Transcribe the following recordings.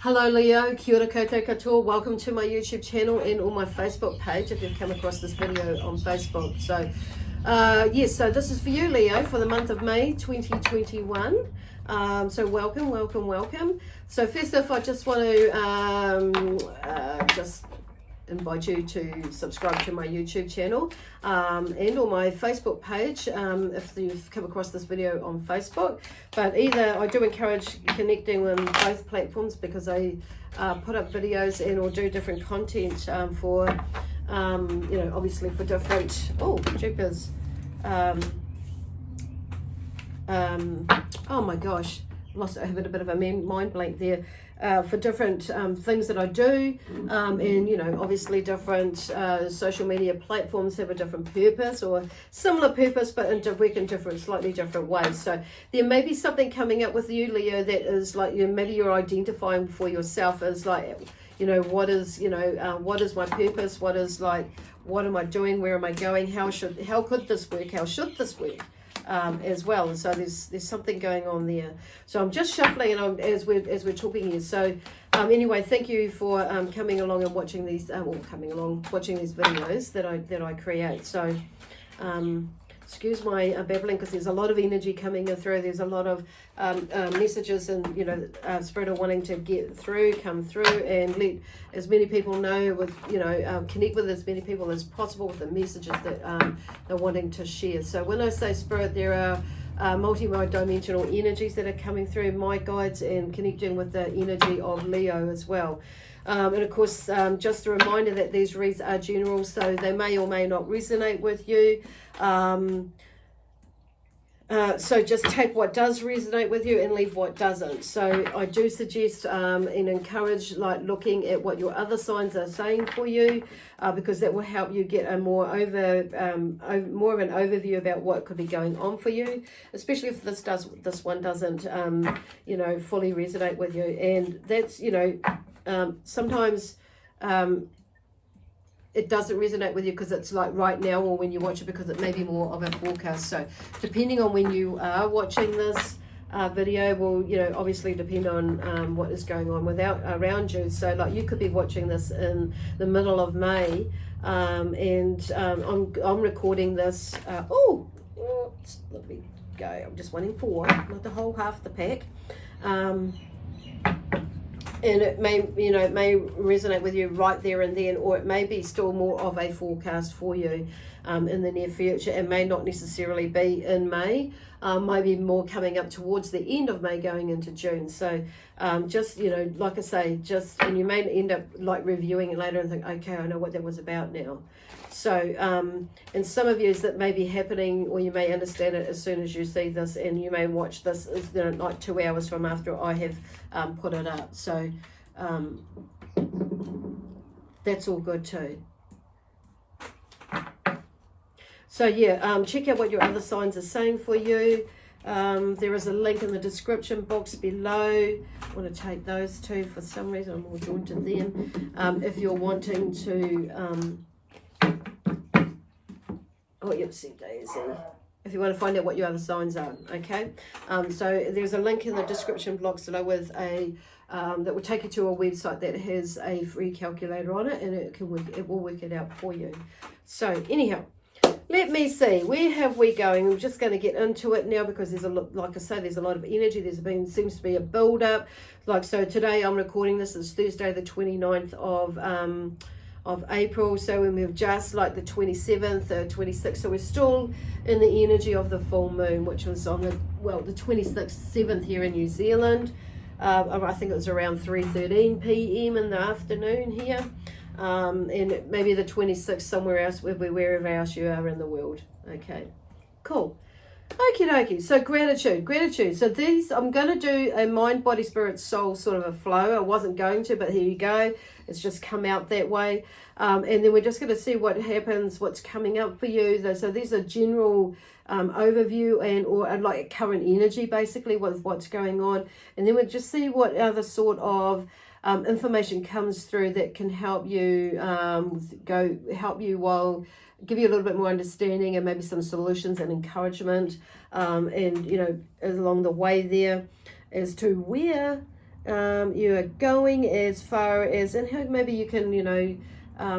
Hello Leo, kia ora koutou katoa. Welcome to my YouTube channel and on my Facebook page if you've come across this video on Facebook. So yes, so this is for you Leo for the month of May 2021. So welcome. So first off, I just want to just invite you to subscribe to my YouTube channel and on my Facebook page if you've come across this video on Facebook. But either I do encourage connecting on both platforms because I put up videos and or do different content for you know, obviously for different jeepers oh my gosh, I have a bit of a mind blank there. For different things that I do, and you know, obviously different social media platforms have a different purpose or similar purpose, but work in slightly different ways. So there may be something coming up with you, Leo, that is like maybe you're identifying for yourself as like, you know, what is my purpose? What am I doing? Where am I going? How could this work? How should this work? As well, and so there's something going on there. So I'm just shuffling, and as we're talking here. So anyway, thank you for coming along and watching these, watching these videos that I create. So excuse my babbling because there's a lot of energy coming in through. There's a lot of messages and spirit are wanting to come through and let as many people know with connect with as many people as possible with the messages that they're wanting to share. So when I say spirit, there are multi-dimensional energies that are coming through, my guides, and connecting with the energy of Leo as well. And of course, just a reminder that these reads are general, so they may or may not resonate with you. So just take what does resonate with you and leave what doesn't. So I do suggest and encourage looking at what your other signs are saying for you, because that will help you get a more of an overview about what could be going on for you, especially if this one doesn't fully resonate with you. And that's sometimes it doesn't resonate with you because it's like right now or when you watch it, because it may be more of a forecast. So depending on when you are watching this video will obviously depend on what is going on around you. So like you could be watching this in the middle of May, and I'm recording this let me go, I'm just 1 in 4, not the whole half the pack. And it may resonate with you right there and then, or it may be still more of a forecast for you in the near future. It may not necessarily be in May, maybe more coming up towards the end of May going into June. So just, like I say, and you may end up like reviewing it later and think, okay, I know what that was about now. So, and some of you that may be happening, or you may understand it as soon as you see this, and you may watch this like 2 hours from after I have put it up. So that's all good too. So yeah, check out what your other signs are saying for you. There is a link in the description box below. I want to take those two. For some reason I'm more drawn to them. If you're wanting to if you want to find out what your other signs are, okay? So there's a link in the description box below with a that will take you to a website that has a free calculator on it, and it will work it out for you. So anyhow, let me see, where have we going? I'm just going to get into it now because there's like I say, there's a lot of energy. Seems to be a build up. So today I'm recording this is Thursday the 29th of April, so when we're just like the 27th or 26th, so we're still in the energy of the full moon, which was on the 26th, 7th here in New Zealand. I think it was around 3:13 p.m. in the afternoon here, and maybe the 26th somewhere else, wherever else you are in the world. Okay, cool. Okie dokie. So gratitude. So these, I'm going to do a mind, body, spirit, soul sort of a flow. I wasn't going to, but here you go. It's just come out that way. And then we're just going to see what happens, what's coming up for you. So these are general overview or like current energy, basically, with what's going on. And then we'll just see what other sort of information comes through that can help you give you a little bit more understanding and maybe some solutions and encouragement, and along the way there as to where You are going as far as, and how maybe you can,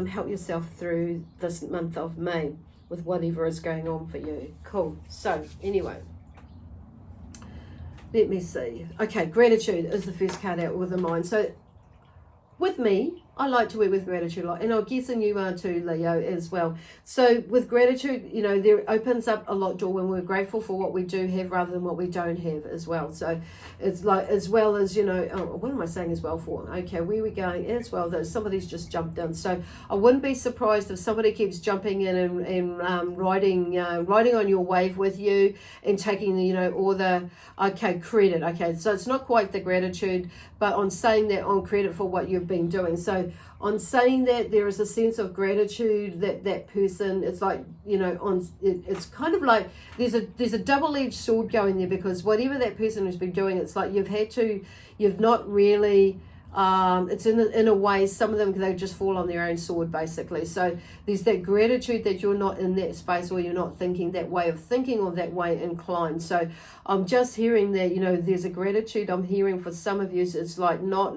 help yourself through this month of May with whatever is going on for you. Cool. So anyway, let me see. Okay, gratitude is the first card out with the mind. So with me, I like to work with gratitude a lot, and I'm guessing you are too, Leo, as well. So with gratitude, there opens up a lot door when we're grateful for what we do have rather than what we don't have as well. So it's like, as well as, what am I saying as well for? Okay, where are we going? As well, though, somebody's just jumped in. So I wouldn't be surprised if somebody keeps jumping in and riding on your wave with you and taking all the, credit. Okay, so it's not quite the gratitude, but on saying that on credit for what you've been doing. So on saying that, there is a sense of gratitude that person, it's like, it's kind of like there's a double-edged sword going there, because whatever that person has been doing, it's like you've not really, it's in a way, some of them, they just fall on their own sword, basically. So there's that gratitude that you're not in that space, or you're not thinking that way of thinking, or that way inclined. So I'm just hearing that, there's a gratitude I'm hearing for some of you. It's like not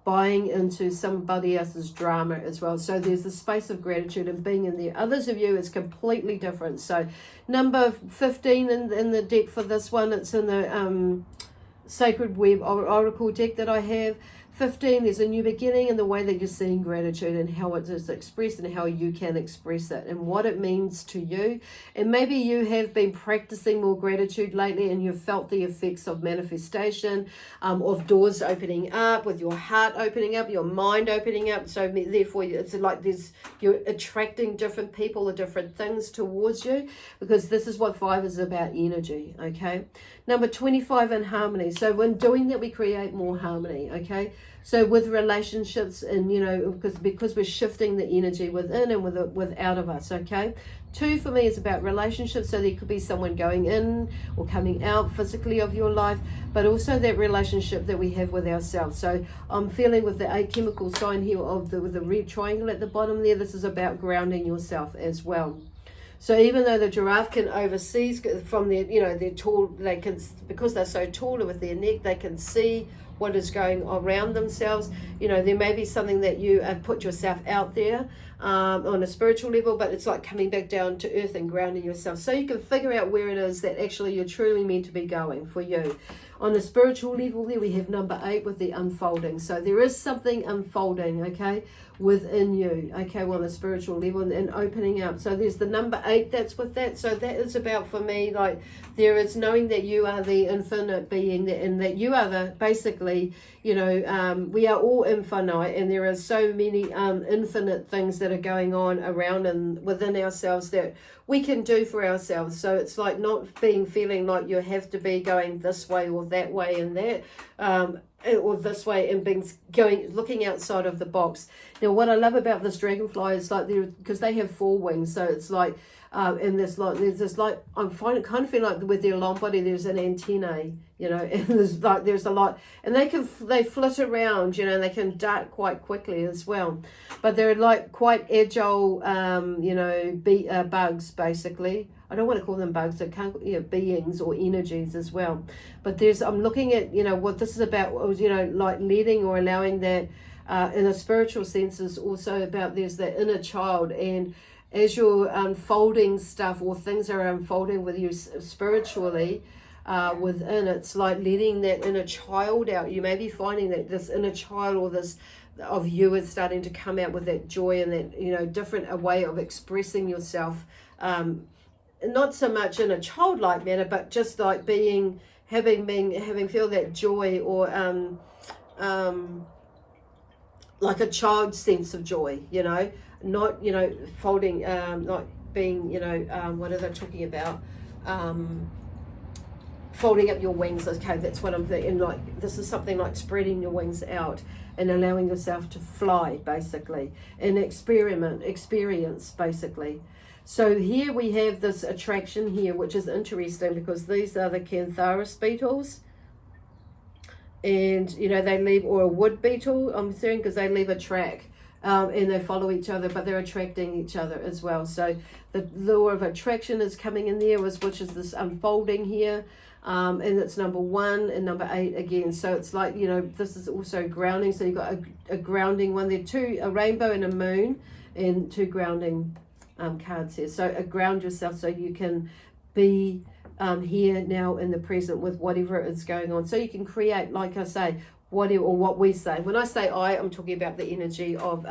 buying into somebody else's drama as well. So there's the space of gratitude and being in there. Others of you, it's completely different. So number 15 in the deck for this one, it's in the Sacred Web Oracle deck that I have. 15, there's a new beginning in the way that you're seeing gratitude and how it is expressed and how you can express it and what it means to you. And maybe you have been practicing more gratitude lately, and you've felt the effects of manifestation, of doors opening up, with your heart opening up, your mind opening up. So therefore, it's like you're attracting different people or different things towards you, because this is what 5 is about, energy. Okay. Number 25, in harmony. So when doing that, we create more harmony. Okay. So with relationships, and because we're shifting the energy within and with out of us. Okay. 2 for me is about relationships. So there could be someone going in or coming out physically of your life, but also that relationship that we have with ourselves. So I'm feeling with the 8 chemical sign here with the red triangle at the bottom there, this is about grounding yourself as well. So even though the giraffe can oversee from their, they're tall, they can, because they're so tall with their neck, they can see what is going around themselves. There may be something that you have put yourself out there on a spiritual level, but it's like coming back down to earth and grounding yourself. So you can figure out where it is that actually you're truly meant to be going for you. On a spiritual level there, we have number 8 with the unfolding. So there is something unfolding, okay, within you, okay, well, on a spiritual level, and opening up. So there's the number 8, that's with that. So that is about, for me, like, there is knowing that you are the infinite being, and that you are the, basically, we are all infinite, and there are so many infinite things that are going on around and within ourselves that we can do for ourselves. So it's like not feeling like you have to be going this way or that way and that, or this way, and looking outside of the box. Now, what I love about this dragonfly is like because they have 4 wings, so it's like and there's this like I'm kind of feeling like with their long body there's an antennae, and there's a lot, and they flit around, and they can dart quite quickly as well, but they're like quite agile, bugs basically. I don't want to call them bugs, they're beings or energies as well. But I'm looking at, what this is about, like letting or allowing that in a spiritual sense is also about, there's the inner child, and as you're unfolding stuff or things are unfolding with you spiritually within, it's like letting that inner child out. You may be finding that this inner child or this of you is starting to come out with that joy and that, different a way of expressing yourself. Not so much in a childlike manner, but just like having feel that joy, or like a child's sense of joy, not folding, not being, what are they talking about? Folding up your wings. Okay, that's what I'm thinking. Like, this is something like spreading your wings out and allowing yourself to fly, basically, and experience, basically. So here we have this attraction here, which is interesting because these are the Cantharis beetles. And, they leave, or a wood beetle, I'm saying, because they leave a track and they follow each other, but they're attracting each other as well. So the law of attraction is coming in there, which is this unfolding here. and it's number 1 and number 8 again. So it's like, you know, this is also grounding. So you've got a grounding one there, a rainbow and a moon, and 2 grounding cards here. So ground yourself so you can be here now in the present with whatever is going on. So you can create, like I say, whatever, or what we say. When I say I'm talking about the energy of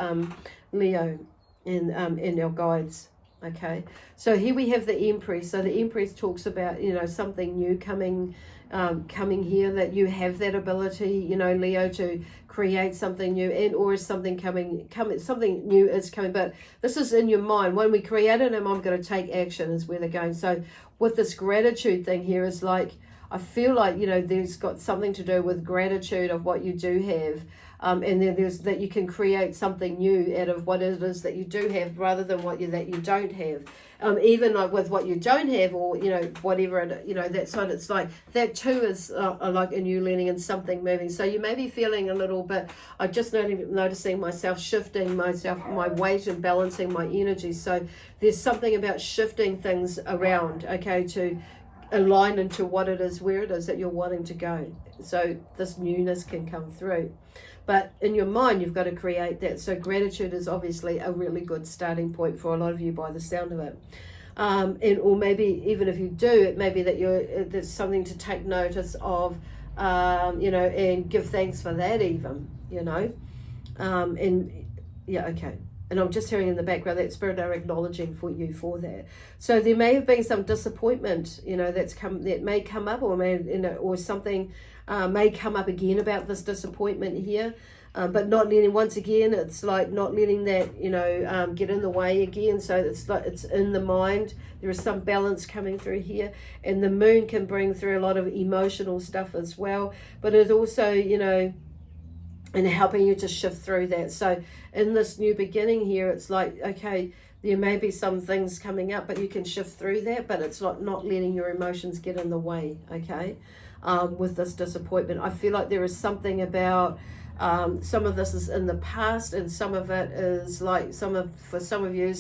Leo in our guides. Okay, so here we have the Empress. So the Empress talks about, you know, something new coming here, that you have that ability, you know, Leo, to create something new, and or is something coming, something new is coming, but this is in your mind. When we create it, and I'm going to take action is where they're going. So with this gratitude thing here is like, I feel like, you know, there's got something to do with gratitude of what you do have. And then there's that you can create something new out of what it is that you do have, rather than that you don't have. Even like with what you don't have, or, you know, whatever, you know, that side, it's like that too is like a new learning and something moving. So you may be feeling a little bit, I'm just noticing myself shifting my weight and balancing my energy. So there's something about shifting things around, okay, to align into what it is, where it is that you're wanting to go. So this newness can come through. But in your mind, you've got to create that. So gratitude is obviously a really good starting point for a lot of you by the sound of it. Or maybe even if you do, it may be that there's something to take notice of, you know, and give thanks for that even, you know. And yeah, okay. And I'm just hearing in the background that Spirit are acknowledging for you for that. So there may have been some disappointment, you know, that may come up, or may, you know, or something may come up again about this disappointment here. But not letting, once again, it's like not letting that, you know, get in the way again. So it's like it's in the mind. There is some balance coming through here, and the moon can bring through a lot of emotional stuff as well. But it also, you know, and helping you to shift through that. So in this new beginning here, it's like, okay, there may be some things coming up, but you can shift through that, but it's not letting your emotions get in the way, okay, with this disappointment. I feel like there is something about, some of this is in the past, and some of it is like, for some of you,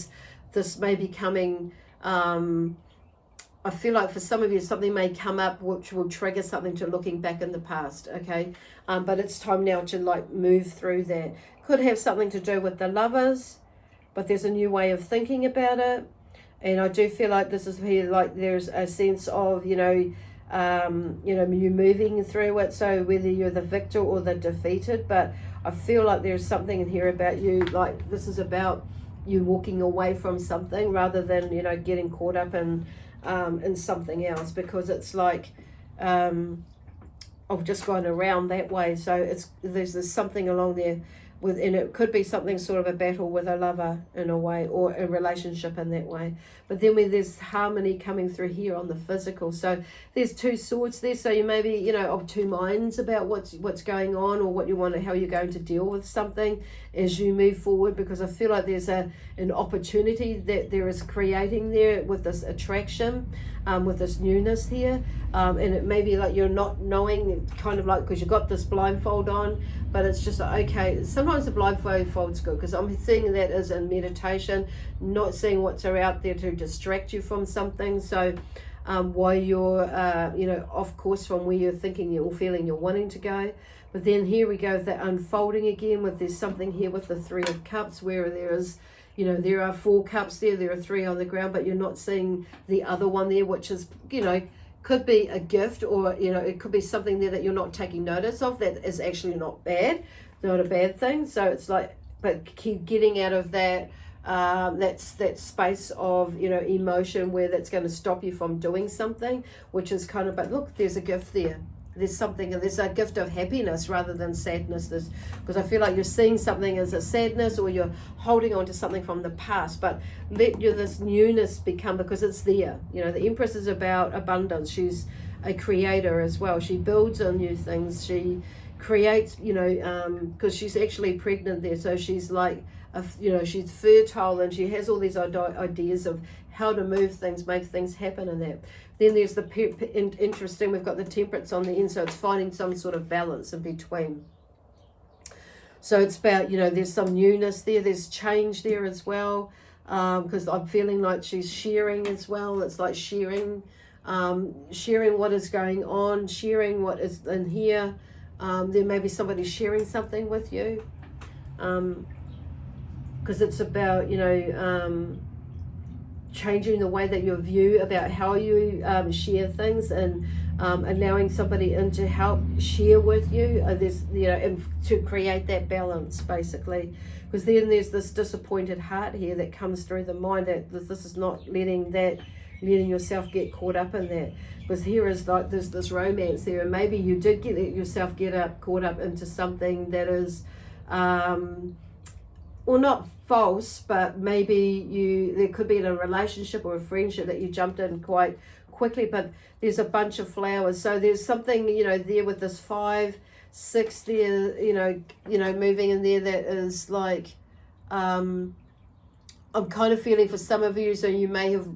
this may be coming, I feel like for some of you, something may come up which will trigger something to looking back in the past, okay? But it's time now to like move through that. Could have something to do with the lovers, but there's a new way of thinking about it. And I do feel like this is here, like there's a sense of, you know, you moving through it. So whether you're the victor or the defeated, but I feel like there's something in here about you, like this is about you walking away from something rather than, you know, getting caught up in something else, because it's like I've just gone around that way. So there's something along there with, and it could be something sort of a battle with a lover in a way, or a relationship in that way. But then when there's harmony coming through here on the physical, so there's 2 swords there. So you may be, you know, of 2 minds about what's going on, or what you want, how you're going to deal with something as you move forward, because I feel like there's an opportunity that there is creating there with this attraction, with this newness here, and it may be like you're not knowing, kind of like, because you've got this blindfold on, but it's just like, okay, sometimes the blindfold's good, because I'm seeing that as in meditation, not seeing what's out there to distract you from something. So while you're you know, off course from where you're thinking or feeling you're wanting to go. But then here we go with that unfolding again, with there's something here with the 3 of Cups, where there is, you know, there are 4 cups there are 3 on the ground, but you're not seeing the other one there, which is, you know, could be a gift, or, you know, it could be something there that you're not taking notice of that is actually not a bad thing. So it's like, but keep getting out of that, that space of, you know, emotion where that's going to stop you from doing something, which is kind of, but look, there's a gift there. There's a gift of happiness rather than sadness. Because I feel like you're seeing something as a sadness, or you're holding on to something from the past, but let this newness become, because it's there. You know, the Empress is about abundance. She's a creator as well. She builds on new things. She creates, you know, because she's actually pregnant there. So she's like, you know, she's fertile, and she has all these ideas of how to move things, make things happen in that. Then there's the interesting, we've got the Temperance on the end, so it's finding some sort of balance in between. So it's about, you know, there's some newness there, there's change there as well, because I'm feeling like she's sharing as well. It's like sharing sharing what is going on, sharing what is in here. There may be somebody sharing something with you, because it's about, changing the way that you view about how you share things, and allowing somebody in to help share with you. And to create that balance, basically, because then there's this disappointed heart here that comes through the mind, that this is not letting yourself get caught up in that. Because here is like there's this romance there, and maybe you did get caught up into something that is well, not false, but maybe there could be in a relationship or a friendship that you jumped in quite quickly, but there's a bunch of flowers. So there's something, there with this 5, 6 there, moving in there, that is like, I'm kind of feeling for some of you, so you may have,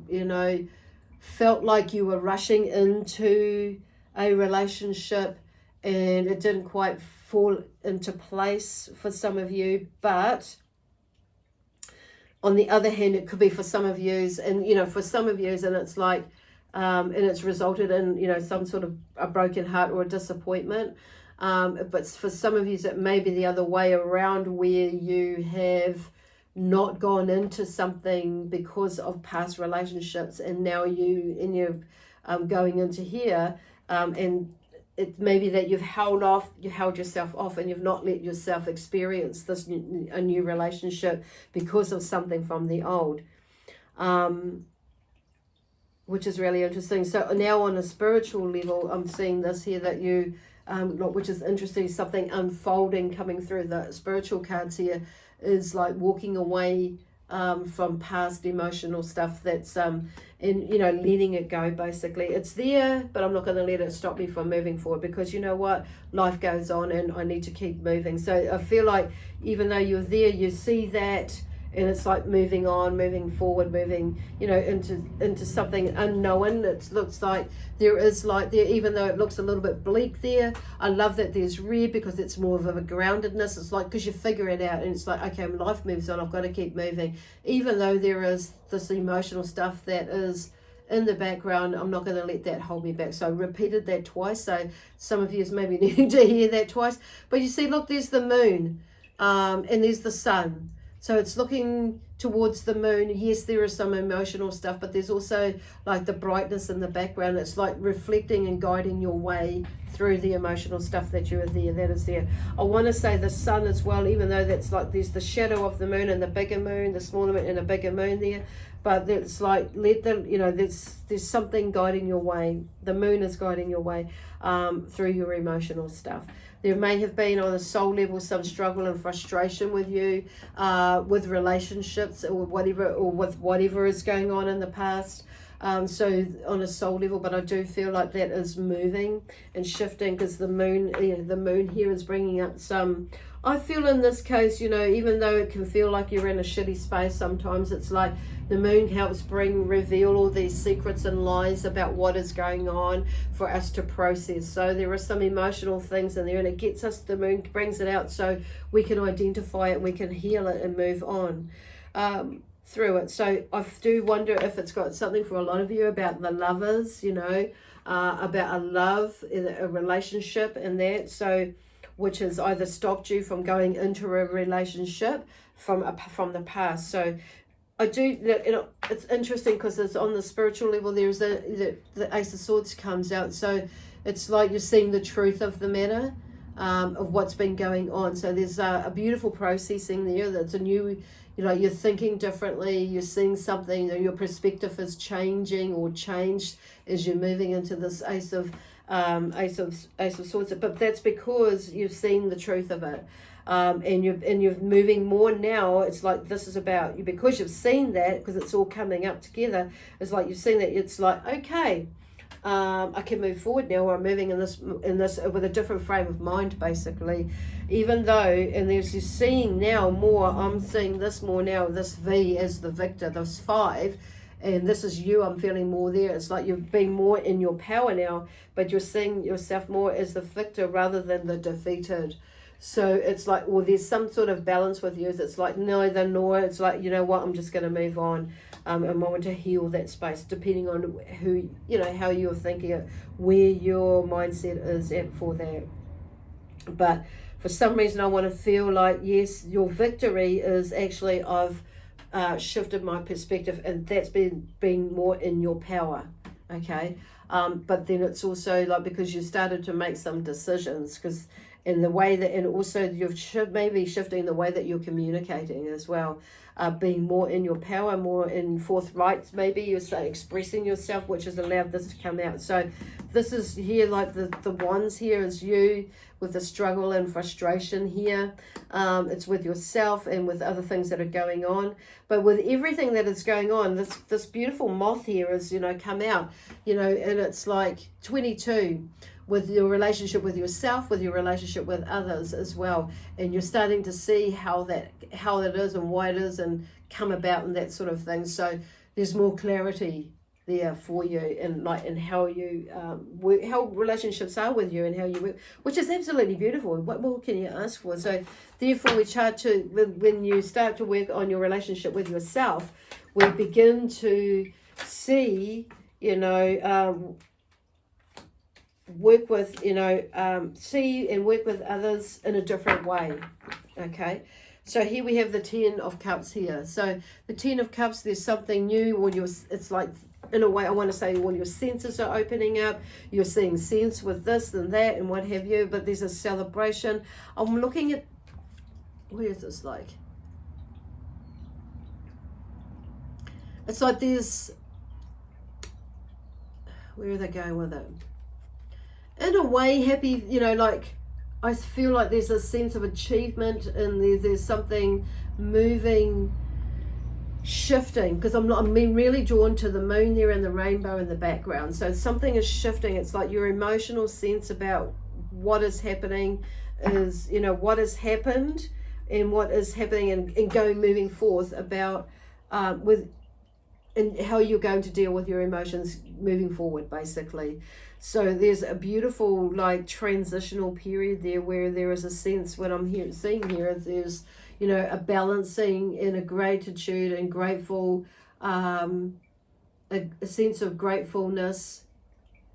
felt like you were rushing into a relationship and it didn't quite fall into place for some of you. But on the other hand, it could be for some of yous, and for some of yous, and it's like and it's resulted in some sort of a broken heart or a disappointment. But for some of yous, it may be the other way around, where you have not gone into something because of past relationships, and now you're going into here, and it may be that you held yourself off, and you've not let yourself experience a new relationship because of something from the old, which is really interesting. So now on a spiritual level, I'm seeing this here, that you, which is interesting, something unfolding coming through the spiritual cards here, is like walking away from past emotional stuff that's letting it go. Basically, it's there, but I'm not going to let it stop me from moving forward, because you know what, life goes on and I need to keep moving. So I feel like even though you're there, you see that, and it's like moving on, moving forward, moving into something unknown. It looks like there is even though it looks a little bit bleak there, I love that there's red, because it's more of a groundedness. It's like, because you figure it out, and it's like, okay, life moves on, I've got to keep moving, even though there is this emotional stuff that is in the background. I'm not going to let that hold me back. So I repeated that twice, so some of you is maybe needing to hear that twice. But you see, look, there's the moon, and there's the sun. So it's looking towards the moon. Yes, there is some emotional stuff, but there's also like the brightness in the background. It's like reflecting and guiding your way through the emotional stuff that that is there. I want to say the sun as well, even though that's like there's the shadow of the moon and the bigger moon, the smaller moon and a bigger moon there. But it's like, there's something guiding your way. The moon is guiding your way through your emotional stuff. There may have been on a soul level some struggle and frustration with you, with relationships or with whatever is going on in the past. So on a soul level, but I do feel like that is moving and shifting, because the moon here is bringing up some. I feel in this case, even though it can feel like you're in a shitty space sometimes, it's like the moon helps reveal all these secrets and lies about what is going on for us to process. So there are some emotional things in there, and the moon brings it out so we can identify it, we can heal it and move on through it. So I do wonder if it's got something for a lot of you about the lovers, about a love, a relationship, and that. So which has either stopped you from going into a relationship from the past. So I do, it's interesting, because it's on the spiritual level. There's the Ace of Swords comes out. So it's like you're seeing the truth of the matter, of what's been going on. So there's a beautiful processing there. That's a new, you're thinking differently. You're seeing something, your perspective is changing or changed as you're moving into this Ace of Swords, but that's because you've seen the truth of it, and you're moving more now. It's like this is about you, because you've seen that, because it's all coming up together. It's like you've seen that. It's like, okay, I can move forward now. Or I'm moving in this with a different frame of mind, basically. Even though, and there's you seeing now more. I'm seeing this more now. This V as the victor. This 5. And this is you, I'm feeling more there. It's like you've been more in your power now, but you're seeing yourself more as the victor rather than the defeated. So it's like, well, there's some sort of balance with you. It's like neither nor. It's like, you know what, I'm just going to move on. And I want to heal that space, depending on who, you know, how you're thinking it, where your mindset is at for that. But for some reason, I want to feel like, yes, your victory is actually I've shifted my perspective, and that's being more in your power, okay? But then it's also like, because you started to make some decisions, because in the way that, and also you've maybe shifting the way that you're communicating as well, being more in your power, more in forthright, maybe you start expressing yourself, which has allowed this to come out. So this is here, like the wands here is you with the struggle and frustration here. It's with yourself and with other things that are going on. But with everything that is going on, this beautiful moth here is, you know, come out, you know, and it's like 22 with your relationship with yourself, with your relationship with others as well. And you're starting to see how that is and why it is and come about and that sort of thing. So there's more clarity there for you, and like, and how you work, how relationships are with you and how you work, which is absolutely beautiful. What more can you ask for? So therefore we start to, when you start to work on your relationship with yourself, we begin to see, you know, work with, you know, see and work with others in a different way. Okay, so here we have the 10 of Cups here. So the 10 of Cups, there's something new, or it's like, in a way, I want to say, all your senses are opening up. You're seeing sense with this and that and what have you, but there's a celebration. I'm looking at, what is this like? It's like there's, where are they going with it? In a way, happy, you know, like, I feel like there's a sense of achievement, and there's something moving, shifting, because I'm being really drawn to the moon there and the rainbow in the background. So something is shifting. It's like your emotional sense about what is happening is, you know, what has happened and what is happening, and going, moving forth about with, and how you're going to deal with your emotions moving forward, basically. So there's a beautiful, like, transitional period there, where there is a sense, what I'm seeing here, there's, you know, a balancing and a gratitude and grateful, a sense of gratefulness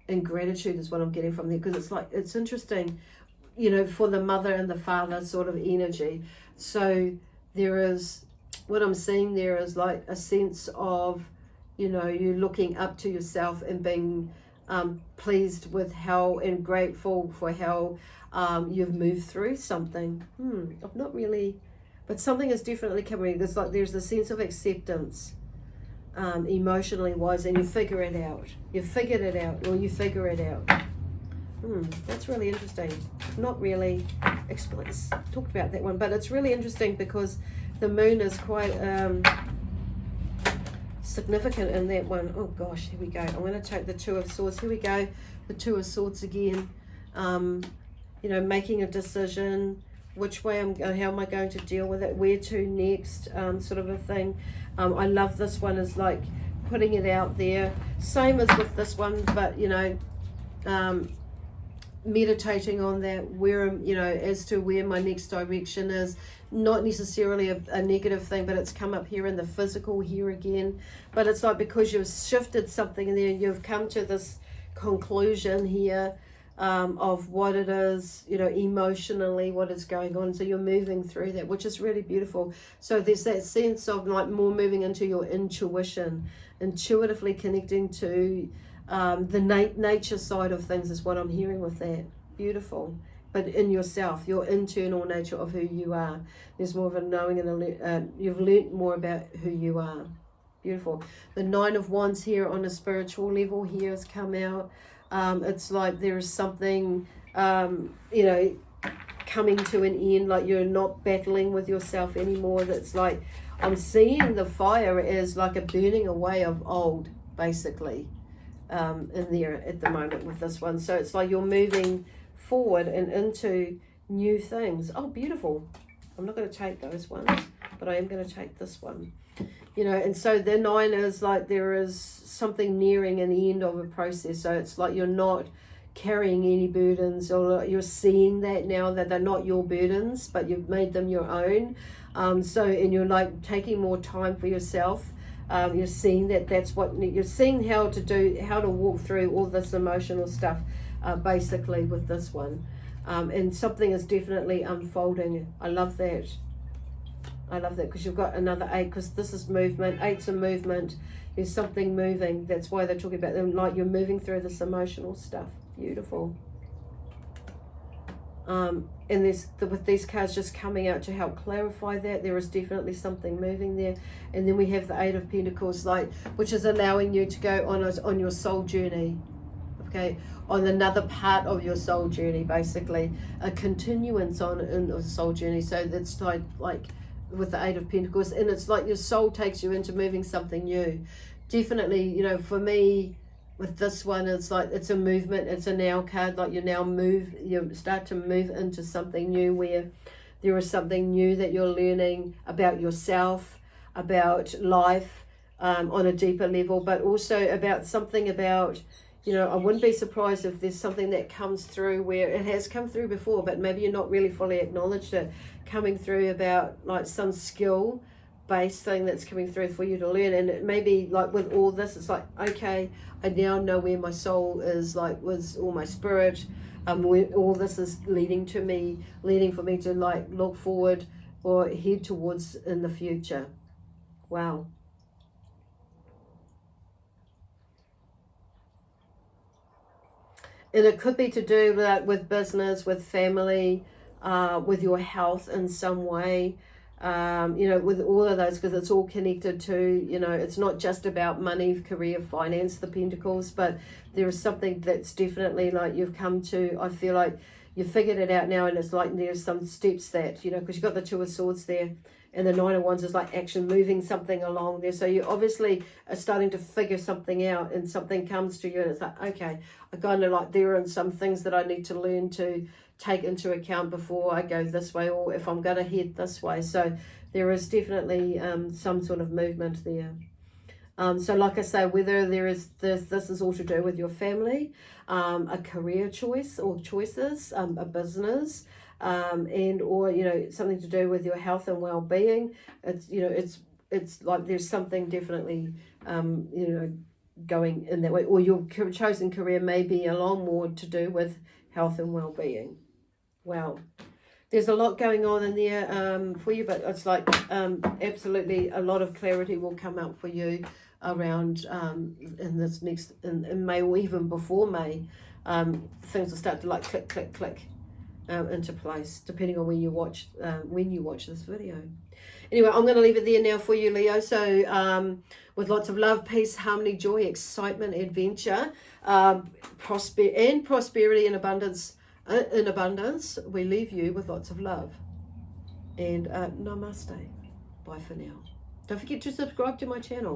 and gratitude is what I'm getting from there, because it's like, it's interesting, you know, for the mother and the father sort of energy. So there is, what I'm seeing there is like a sense of, you know, you looking up to yourself and being pleased with how, and grateful for how you've moved through something. I've not really, but something is definitely coming. There's like, there's a sense of acceptance, emotionally wise, and you figure it out. You figured it out, or you figure it out. That's really interesting. Not really talked about that one, but it's really interesting because the moon is quite significant in that one. Oh gosh, here we go. I'm going to take the Two of Swords. Here we go. The Two of Swords again. You know, making a decision, which way how am I going to deal with it, where to next, sort of a thing. I love this one, is like putting it out there. Same as with this one, but you know, meditating on that, where, you know, as to where my next direction is. Not necessarily a negative thing, but it's come up here in the physical here again. But it's like, because you've shifted something in there, you've come to this conclusion here of what it is, you know, emotionally, what is going on. So you're moving through that, which is really beautiful. So there's that sense of like more moving into your intuition, intuitively connecting to the nature side of things is what I'm hearing with that. Beautiful. But in yourself, your internal nature of who you are. There's more of a knowing, and you've learnt more about who you are. Beautiful. The Nine of Wands here on a spiritual level here has come out. It's like there is something, you know, coming to an end, like you're not battling with yourself anymore. That's like, I'm seeing the fire as like a burning away of old, basically, in there at the moment with this one. So it's like you're moving forward and into new things. Oh, beautiful. I'm not going to take those ones, but I am going to take this one. You know, and so the 9 is like there is something nearing an end of a process. So it's like you're not carrying any burdens, or you're seeing that now that they're not your burdens, but you've made them your own. And you're like taking more time for yourself. You're seeing that's what you're seeing, how to walk through all this emotional stuff, basically with this one. And something is definitely unfolding. I love that. I love that, because you've got another 8, because this is movement. 8's a movement. There's something moving. That's why they're talking about them, like you're moving through this emotional stuff. Beautiful. And with these cards just coming out to help clarify that, there is definitely something moving there. And then we have the 8 of Pentacles, like, which is allowing you to go on your soul journey. Okay, on another part of your soul journey, basically a continuance in the soul journey. So that's like with the 8 of Pentacles, and it's like your soul takes you into moving something new. Definitely, you know, for me with this one, it's like it's a movement. It's a now card, like you start to move into something new, where there is something new that you're learning about yourself, about life, on a deeper level, but also about something about, you know, I wouldn't be surprised if there's something that comes through where it has come through before, but maybe you're not really fully acknowledged it, coming through about like some skill based thing that's coming through for you to learn. And it may be like with all this, it's like, okay, I now know where my soul is, like or my spirit, where all this is leading for me to like look forward or head towards in the future. Wow. And it could be to do with business, with family, with your health in some way, you know, with all of those, because it's all connected to, you know, it's not just about money, career, finance, the Pentacles, but there is something that's definitely like you've come to, I feel like you've figured it out now, and it's like there's some steps that, you know, because you've got the 2 of Swords there, and the 9 of Wands is like action, moving something along there. So you obviously are starting to figure something out, and something comes to you, and it's like, okay, I kind of like, there are some things that I need to learn to take into account before I go this way, or if I'm going to head this way. So there is definitely some sort of movement there. So like I say, whether there is this is all to do with your family, a career choice or choices, a business, and or, you know, something to do with your health and well-being. It's, you know, it's like there's something definitely you know, going in that way, or your chosen career may be a lot more to do with health and well-being. Wow, there's a lot going on in there for you, but it's like absolutely a lot of clarity will come up for you around in this next in May, or even before May. Things will start to like click into place, depending on when you watch this video. Anyway, I'm going to leave it there now for you, Leo. So with lots of love, peace, harmony, joy, excitement, adventure, prosperity and abundance. In abundance, we leave you with lots of love. And namaste. Bye for now. Don't forget to subscribe to my channel.